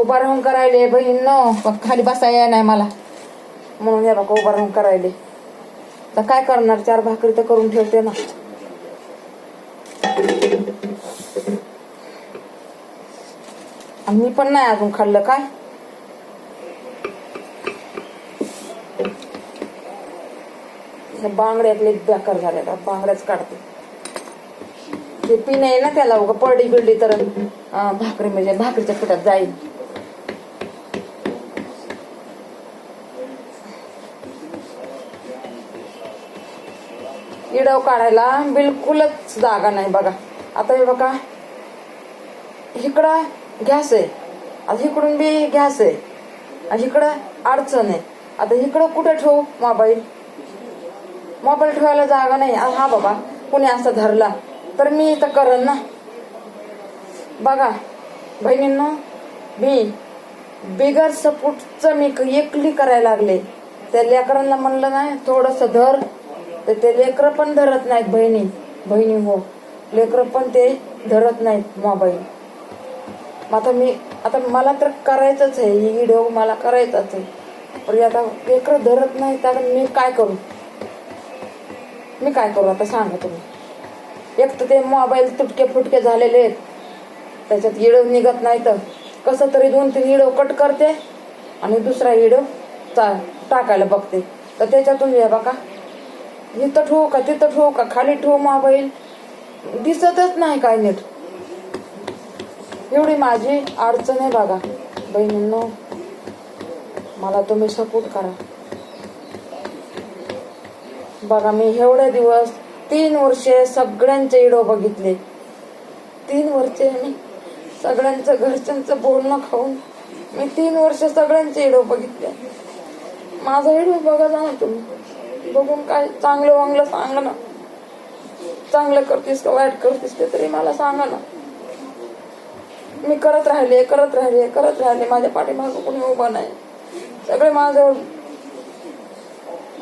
उभा राहून करायले बहिणींनो, खाली बसायला नाही मला, म्हणून हे बघा उभा राहून करायले. तर काय करणार, 4 भाकरी तर करून ठेवते ना. आणि मी पण नाही अजून खाल्लं. काय बांगड्यातले बेकार झाले, बांगड्याच काढते. ते पिन आहे ना त्याला, उगा पडली बिडली तर भाकरी म्हणजे भाकरीच्या पिठात जाईल. इडव काढायला बिलकुलच जागा नाही बघा. आता हे बघा, इकडं गॅस आहे, आता इकडून बी गॅस आहे, आणि इकडं अडचण आहे. आता इकडं कुठे ठेवू मोबाईल ठेवायला जागा नाही. हा बाबा, कुणी असं धरला तर मी तर करन ना. बघा बहिणींनो, मी बिगर सपोर्टचं मी एकली करायला लागले. त्या लेकरांना म्हणलं नाही थोडस धर, तर ते लेकरं पण धरत नाहीत. बहिणी हो, लेकरं पण ते धरत नाहीत मोबाईल. आता मला तर करायचंच आहे, ही व्हिडिओ मला करायचाच आहे. पण आता लेकरं धरत नाहीत, आता मी काय करू आता सांगा तुम्ही. एक तर ते मोबाईल तुटके फुटके झालेले आहेत, त्याच्यात व्हिडिओ निघत नाही. तर कसं तरी 2-3 व्हिडिओ कट करते आणि दुसरा व्हिडिओ टाकायला बघते. तर त्याच्यातून हे बघा, इथं ठेवू का तिथं ठेवू का, खाली ठेवू मोबाईल, दिसतच नाही काय नीट. एवढी माझी अडचण आहे बघा बहिणींनो. मला तुम्ही सपोर्ट करा. बघा, मी एवढे दिवस 3 वर्षे सगळ्यांचे व्हिडिओ बघितले. 3 वर्षे मी सगळ्यांचं घरच्यांचं बोलणं खाऊन मी 3 वर्ष सगळ्यांचे व्हिडिओ बघितले. माझा व्हिडिओ बघा जा ना तुम्ही, बघून काय चांगलं वांगलं सांगा ना. चांगलं करतीस का वाईट करतीस ते तरी मला सांगा ना. मी करत राहिले, माझ्या पाठीमागं कोणी उभं नाही, सगळे माझ्याजवळ.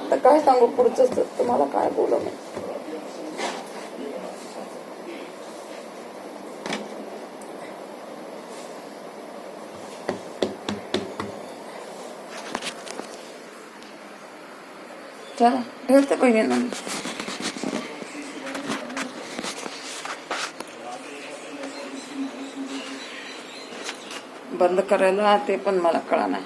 आता काय सांगू पुढचं, तुम्हाला काय बोलू मी. चला ठेवते बहिणींना. बंद करायला ते पण मला कळा नाही.